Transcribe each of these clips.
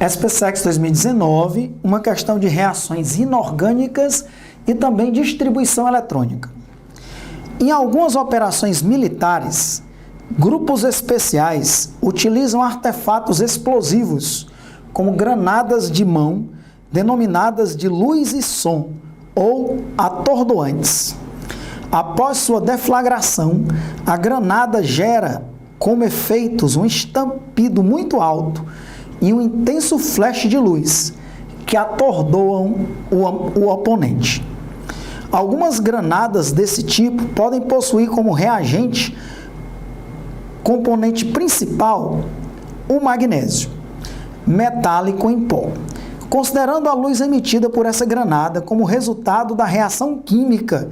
SPSEC 2019, uma questão de reações inorgânicas e também distribuição eletrônica. Em algumas operações militares, grupos especiais utilizam artefatos explosivos, como granadas de mão, denominadas de luz e som, ou atordoantes. Após sua deflagração, a granada gera, como efeitos, um estampido muito alto e um intenso flash de luz, que atordoam o oponente. Algumas granadas desse tipo podem possuir como reagente, componente principal, o magnésio, metálico em pó. Considerando a luz emitida por essa granada como resultado da reação química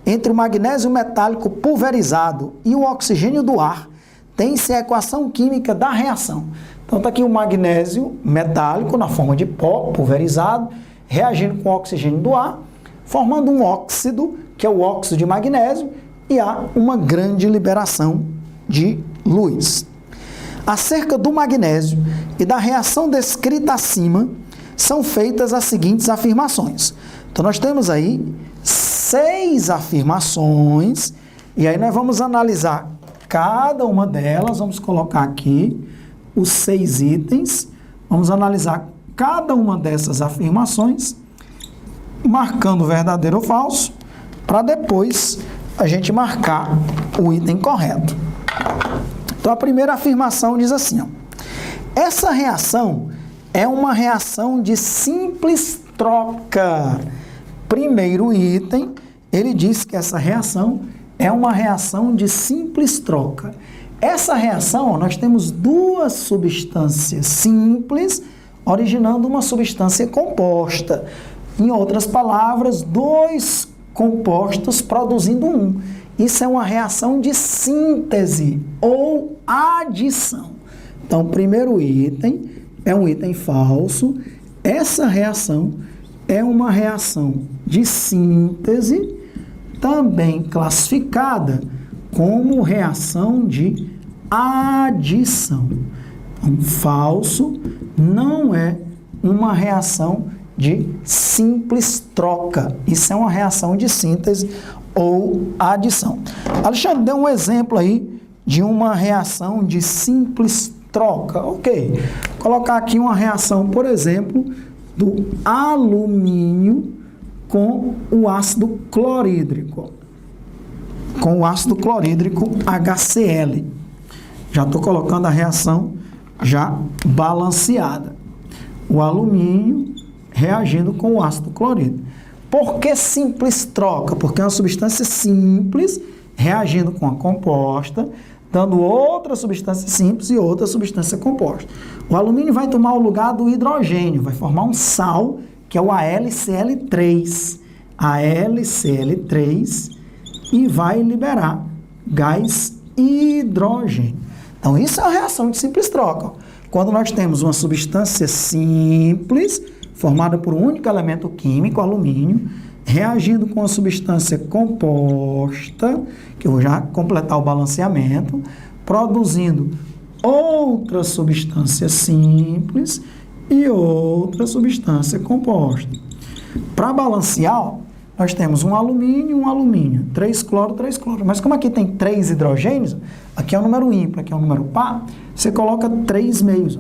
entre o magnésio metálico pulverizado e o oxigênio do ar, tem-se a equação química da reação. Então está aqui o magnésio metálico na forma de pó pulverizado, reagindo com o oxigênio do ar, formando um óxido, que é o óxido de magnésio, e há uma grande liberação de luz. Acerca do magnésio e da reação descrita acima, são feitas as seguintes afirmações. Então nós temos aí 6 afirmações, e aí nós vamos analisar cada uma delas, vamos colocar aqui os 6 itens, vamos analisar cada uma dessas afirmações, marcando verdadeiro ou falso, para depois a gente marcar o item correto. Então a primeira afirmação diz assim, ó, essa reação é uma reação de simples troca. Primeiro item, ele diz que essa reação é uma reação de simples troca. Essa reação, nós temos 2 substâncias simples originando uma substância composta. Em outras palavras, 2 compostos produzindo um. Isso é uma reação de síntese ou adição. Então, o primeiro item é um item falso. Essa reação é uma reação de síntese, também classificada como reação de adição. Então, falso não é uma reação de simples troca. Isso é uma reação de síntese ou adição. Alexandre, dê um exemplo aí de uma reação de simples troca. Ok. Vou colocar aqui uma reação, por exemplo, do alumínio com o ácido clorídrico. Com o ácido clorídrico HCl. Já estou colocando a reação já balanceada. O alumínio reagindo com o ácido clorídrico. Por que simples troca? Porque é uma substância simples reagindo com a composta, dando outra substância simples e outra substância composta. O alumínio vai tomar o lugar do hidrogênio, vai formar um sal, que é o AlCl3. AlCl3 e vai liberar gás hidrogênio. Então, isso é uma reação de simples troca. Quando nós temos uma substância simples, formada por um único elemento químico, alumínio, reagindo com a substância composta, que eu vou já completar o balanceamento, produzindo outra substância simples e outra substância composta. Para balancear, nós temos um alumínio, 3 cloro, 3 cloro. Mas como aqui tem 3 hidrogênios, aqui é um número ímpar, aqui é um número par, você coloca 3 meios.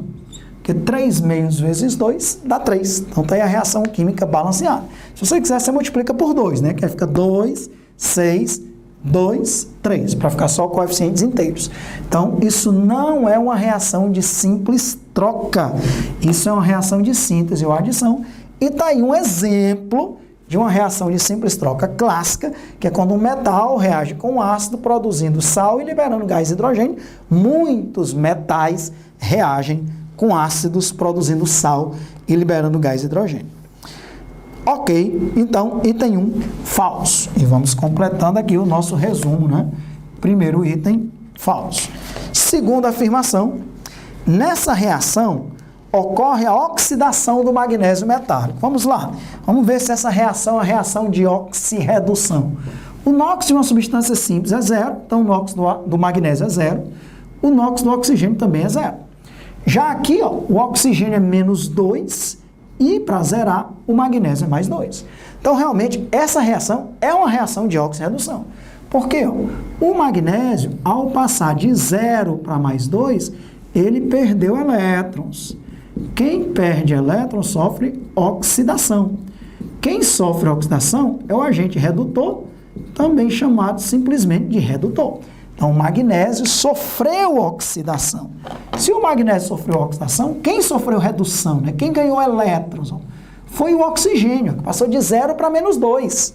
Porque 3 meios vezes 2 dá 3. Então tem a reação química balanceada. Se você quiser, você multiplica por 2, né? Que aí fica 2, 6, 2, 3, para ficar só coeficientes inteiros. Então, isso não é uma reação de simples troca. Isso é uma reação de síntese ou adição. E está aí um exemplo de uma reação de simples troca clássica, que é quando um metal reage com um ácido, produzindo sal e liberando gás hidrogênio. Muitos metais reagem com ácidos, produzindo sal e liberando gás hidrogênio. Ok, então, item 1, falso. E vamos completando aqui o nosso resumo, né? Primeiro item, falso. Segunda afirmação, nessa reação ocorre a oxidação do magnésio metálico. Vamos lá, vamos ver se essa reação é a reação de oxirredução. O NOx de uma substância simples é 0, então o NOx do magnésio é 0. O NOx do oxigênio também é 0. Já aqui, ó, o oxigênio é menos 2 e para zerar, o magnésio é mais 2. Então, realmente, essa reação é uma reação de oxirredução. Por quê? O magnésio, ao passar de 0 para mais 2, ele perdeu elétrons. Quem perde elétrons sofre oxidação. Quem sofre oxidação é o agente redutor, também chamado simplesmente de redutor. Então, o magnésio sofreu oxidação. Se o magnésio sofreu oxidação, quem sofreu redução, né? Quem ganhou elétrons? Foi o oxigênio, que passou de 0 para menos 2.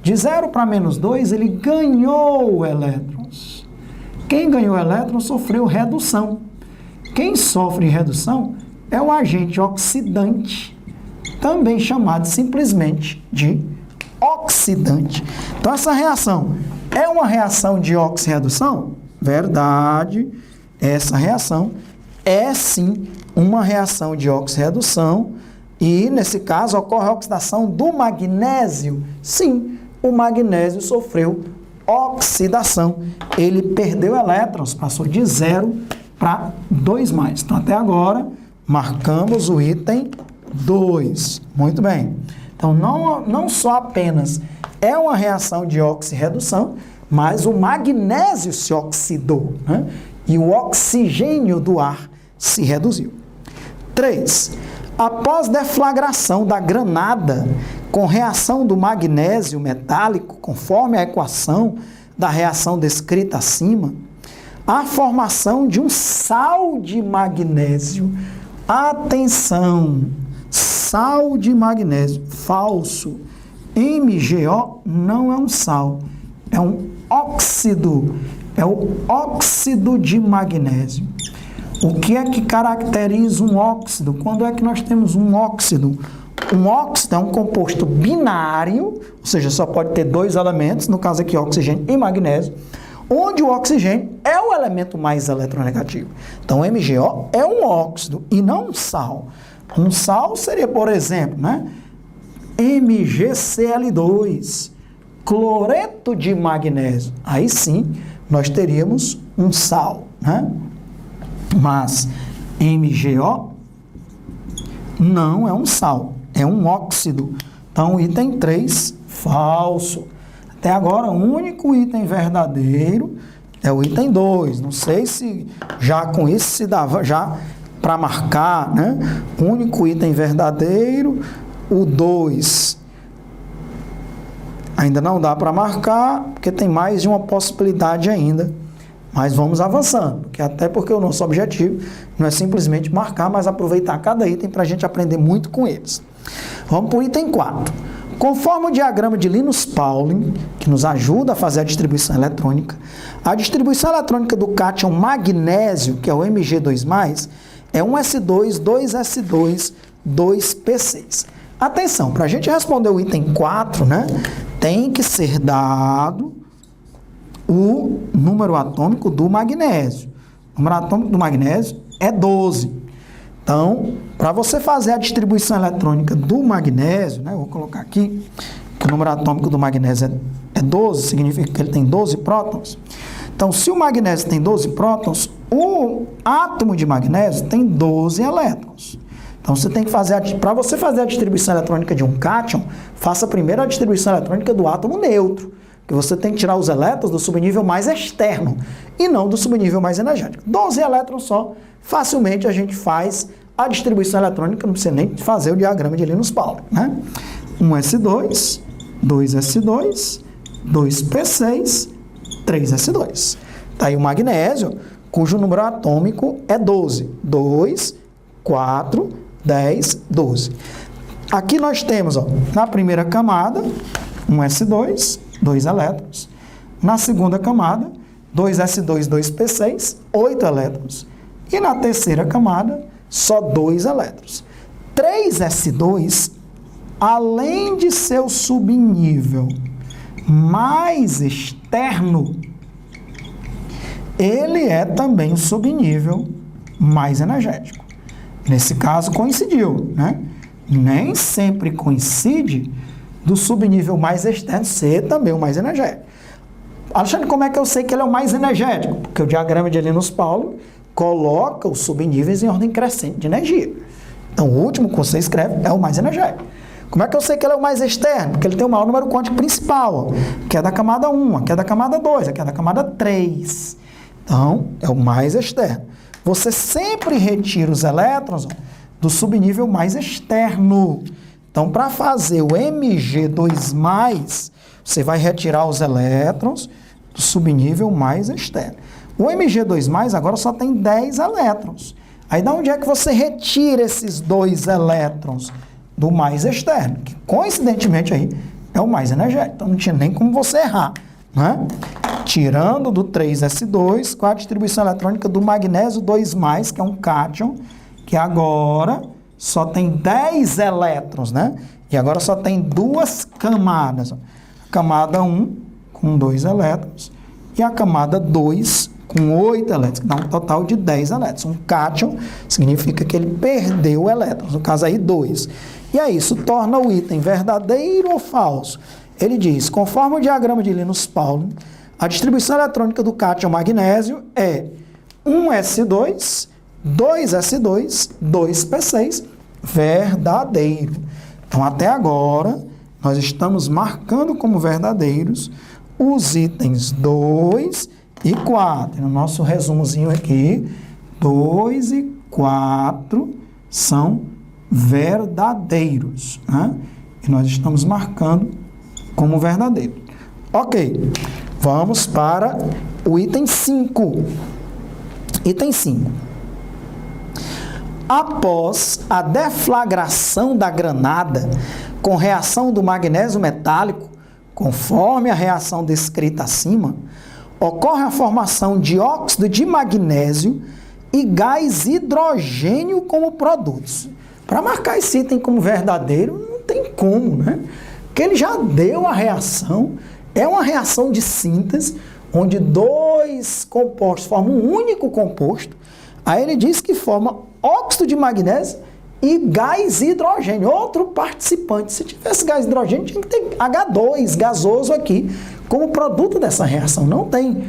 De 0 para menos 2, ele ganhou elétrons. Quem ganhou elétrons sofreu redução. Quem sofre redução é o agente oxidante, também chamado simplesmente de oxidante. Então, essa reação é uma reação de oxirredução? Verdade. Essa reação é, sim, uma reação de oxirredução. E, nesse caso, ocorre a oxidação do magnésio. Sim, o magnésio sofreu oxidação. Ele perdeu elétrons, passou de 0 para 2 mais. Então, até agora, marcamos o item 2. Muito bem. Então, não só apenas é uma reação de oxirredução, mas o magnésio se oxidou, né? E o oxigênio do ar se reduziu. 3. Após deflagração da granada com reação do magnésio metálico, conforme a equação da reação descrita acima, a formação de um sal de magnésio. Atenção! Sal de magnésio falso. MgO não é um sal, é um óxido. É o óxido de magnésio. O que é que caracteriza um óxido? Quando é que nós temos um óxido? Um óxido é um composto binário, ou seja, só pode ter 2 elementos, no caso aqui oxigênio e magnésio, onde o oxigênio é o elemento mais eletronegativo. Então, MgO é um óxido e não um sal. Um sal seria, por exemplo, né? MgCl2, cloreto de magnésio. Aí sim, nós teríamos um sal, né? Mas MgO não é um sal, é um óxido. Então, item 3, falso. Até agora, o único item verdadeiro é o item 2. Não sei se já com isso se dava, já para marcar, né? O único item verdadeiro, o 2. Ainda não dá para marcar, porque tem mais de uma possibilidade ainda. Mas vamos avançando, até porque o nosso objetivo não é simplesmente marcar, mas aproveitar cada item para a gente aprender muito com eles. Vamos para o item 4. Conforme o diagrama de Linus Pauling, que nos ajuda a fazer a distribuição eletrônica, a distribuição eletrônica do cátion magnésio, que é o Mg2+, é 1s2, 2s2, 2p6. Atenção, para a gente responder o item 4, né, tem que ser dado o número atômico do magnésio. O número atômico do magnésio é 12. Então, para você fazer a distribuição eletrônica do magnésio, né, eu vou colocar aqui que o número atômico do magnésio é 12, significa que ele tem 12 prótons. Então, se o magnésio tem 12 prótons, o átomo de magnésio tem 12 elétrons. Então, você tem que fazer, para você fazer a distribuição eletrônica de um cátion, faça primeiro a distribuição eletrônica do átomo neutro, que você tem que tirar os elétrons do subnível mais externo e não do subnível mais energético. 12 elétrons só, facilmente a gente faz a distribuição eletrônica, não precisa nem fazer o diagrama de Linus Pauling, né? 1s2, 2s2, 2p6, 3s2. Tá aí o magnésio, cujo número atômico é 12. 2, 4, 10, 12. Aqui nós temos, ó, na primeira camada, 1s2, 2 elétrons. Na segunda camada, 2s2, 2p6, 8 elétrons. E na terceira camada, só 2 elétrons. 3s2, além de ser o subnível mais externo, ele é também o subnível mais energético. Nesse caso, coincidiu, né? Nem sempre coincide do subnível mais externo ser também o mais energético. Alexandre, como é que eu sei que ele é o mais energético? Porque o diagrama de Linus Pauling coloca os subníveis em ordem crescente de energia. Então, o último que você escreve é o mais energético. Como é que eu sei que ele é o mais externo? Porque ele tem o maior número quântico principal, que é da camada 1, que é da camada 2, que é da camada 3. Então, é o mais externo. Você sempre retira os elétrons do subnível mais externo. Então, para fazer o Mg2+, você vai retirar os elétrons do subnível mais externo. O Mg2+, agora só tem 10 elétrons. Aí, de onde é que você retira esses 2 elétrons? Do mais externo, que coincidentemente aí é o mais energético. Então, não tinha nem como você errar, né? Tirando do 3s2, com a distribuição eletrônica do magnésio 2+, que é um cátion, que agora só tem 10 elétrons, né? E agora só tem 2 camadas. A camada 1 com 2 elétrons e a camada 2 com 8 elétrons, que dá um total de 10 elétrons. Um cátion significa que ele perdeu elétrons, no caso aí 2. E aí, isso torna o item verdadeiro ou falso? Ele diz, conforme o diagrama de Linus-Pauling, a distribuição eletrônica do cátion magnésio é 1s2, 2s2, 2p6, verdadeiro. Então, até agora, nós estamos marcando como verdadeiros os itens 2 e 4. No nosso resumozinho aqui, 2 e 4 são verdadeiros, né? E nós estamos marcando como verdadeiro. Ok, vamos para o item 5. Item 5. Após a deflagração da granada com reação do magnésio metálico, conforme a reação descrita acima, ocorre a formação de óxido de magnésio e gás hidrogênio como produtos. Para marcar esse item como verdadeiro, não tem como, né? Porque ele já deu a reação, é uma reação de síntese, onde 2 compostos formam um único composto. Aí ele diz que forma óxido de magnésio e gás hidrogênio, outro participante. Se tivesse gás hidrogênio, tinha que ter H2, gasoso aqui, como produto dessa reação. Não tem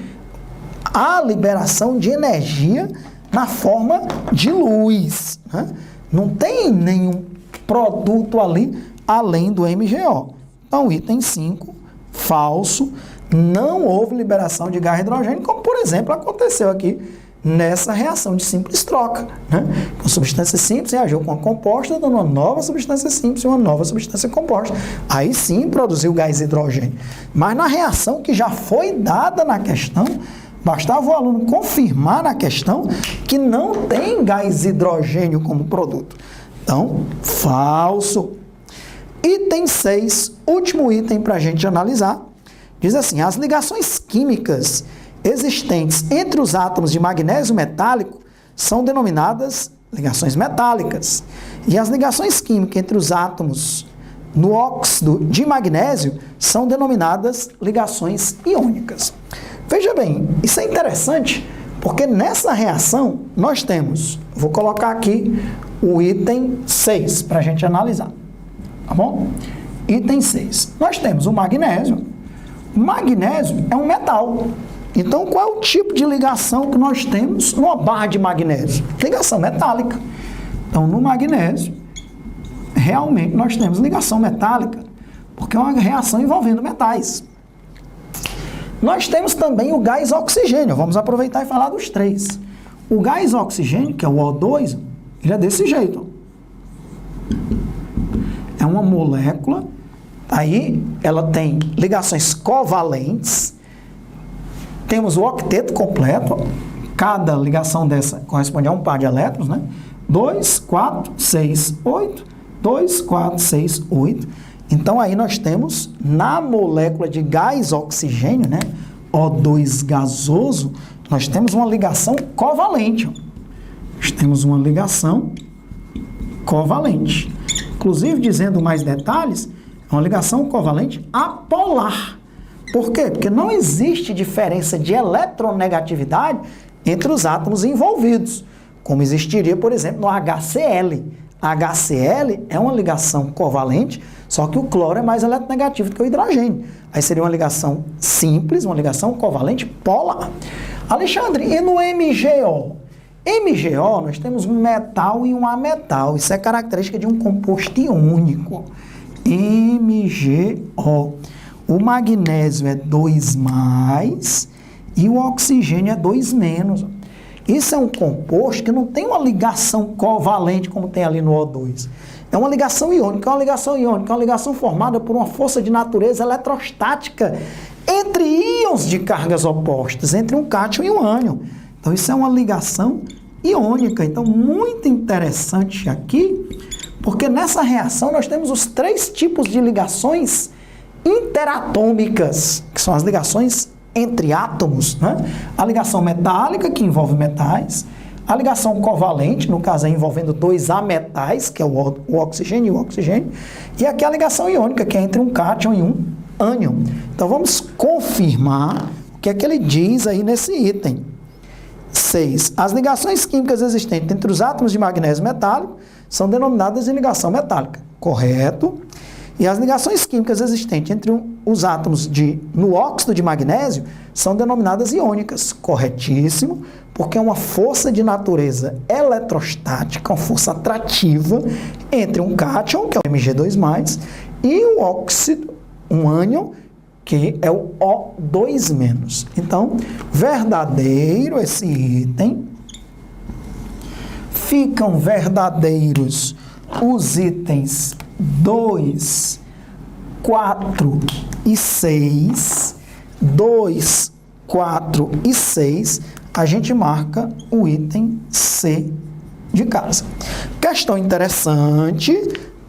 a liberação de energia na forma de luz, né? Não tem nenhum produto ali além do MgO. Então, item 5, falso, não houve liberação de gás hidrogênio, como, por exemplo, aconteceu aqui nessa reação de simples troca, né? Uma substância simples reagiu com a composta, dando uma nova substância simples e uma nova substância composta. Aí sim produziu gás hidrogênio. Mas na reação que já foi dada na questão, bastava o aluno confirmar na questão que não tem gás hidrogênio como produto. Então, falso. Item 6, último item para a gente analisar, diz assim, as ligações químicas existentes entre os átomos de magnésio metálico são denominadas ligações metálicas. E as ligações químicas entre os átomos no óxido de magnésio são denominadas ligações iônicas. Veja bem, isso é interessante, porque nessa reação nós temos, vou colocar aqui o item 6 para a gente analisar, tá bom? Item 6, nós temos o magnésio. O magnésio é um metal. Então, qual é o tipo de ligação que nós temos numa barra de magnésio? Ligação metálica. Então, no magnésio, realmente nós temos ligação metálica, porque é uma reação envolvendo metais. Nós temos também o gás oxigênio. Vamos aproveitar e falar dos 3. O gás oxigênio, que é o O2, ele é desse jeito. É uma molécula, aí ela tem ligações covalentes. Temos o octeto completo, cada ligação dessa corresponde a um par de elétrons, né? 2, 4, 6, 8, 2, 4, 6, 8. Então, aí nós temos, na molécula de gás oxigênio, né? O2 gasoso, nós temos uma ligação covalente. Nós temos uma ligação covalente. Inclusive, dizendo mais detalhes, é uma ligação covalente apolar. Por quê? Porque não existe diferença de eletronegatividade entre os átomos envolvidos, como existiria, por exemplo, no HCl. HCl é uma ligação covalente, só que o cloro é mais eletronegativo do que o hidrogênio. Aí seria uma ligação simples, uma ligação covalente polar. Alexandre, e no MgO? MgO, nós temos um metal e um ametal. Isso é característica de um composto iônico. MgO. O magnésio é 2+, e o oxigênio é 2-. Isso é um composto que não tem uma ligação covalente como tem ali no O2. É uma ligação iônica. É uma ligação formada por uma força de natureza eletrostática entre íons de cargas opostas, entre um cátion e um ânion. Então, isso é uma ligação iônica. Então, muito interessante aqui, porque nessa reação nós temos os 3 tipos de ligações interatômicas, que são as ligações entre átomos, né? A ligação metálica, que envolve metais, a ligação covalente, no caso aí envolvendo 2 ametais, que é o oxigênio e o oxigênio, e aqui a ligação iônica, que é entre um cátion e um ânion. Então vamos confirmar o que é que ele diz aí nesse item. 6. As ligações químicas existentes entre os átomos de magnésio metálico são denominadas de ligação metálica. Correto. E as ligações químicas existentes entre os átomos no óxido de magnésio são denominadas iônicas. Corretíssimo, porque é uma força de natureza eletrostática, uma força atrativa entre um cátion, que é o Mg2+, e o óxido, um ânion, que é o O2-. Então, verdadeiro esse item. Ficam verdadeiros os itens 2, 4 e 6. 2, 4 e 6, a gente marca o item C de casa. Questão interessante,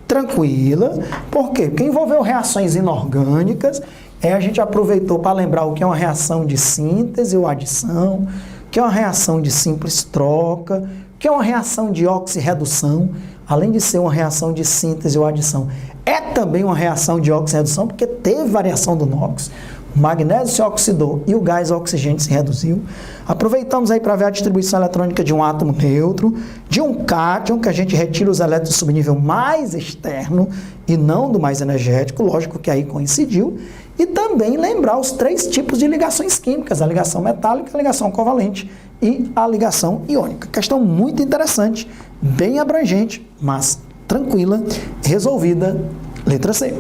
tranquila. Por quê? Porque envolveu reações inorgânicas. A gente aproveitou para lembrar o que é uma reação de síntese ou adição, o que é uma reação de simples troca, o que é uma reação de oxirredução. Além de ser uma reação de síntese ou adição, é também uma reação de oxirredução, porque teve variação do NOx. O magnésio se oxidou e o gás oxigênio se reduziu. Aproveitamos aí para ver a distribuição eletrônica de um átomo neutro, de um cátion, que a gente retira os elétrons do subnível mais externo e não do mais energético, lógico que aí coincidiu. E também lembrar os 3 tipos de ligações químicas, a ligação metálica, a ligação covalente e a ligação iônica. Questão muito interessante, bem abrangente, mas tranquila, resolvida, letra C.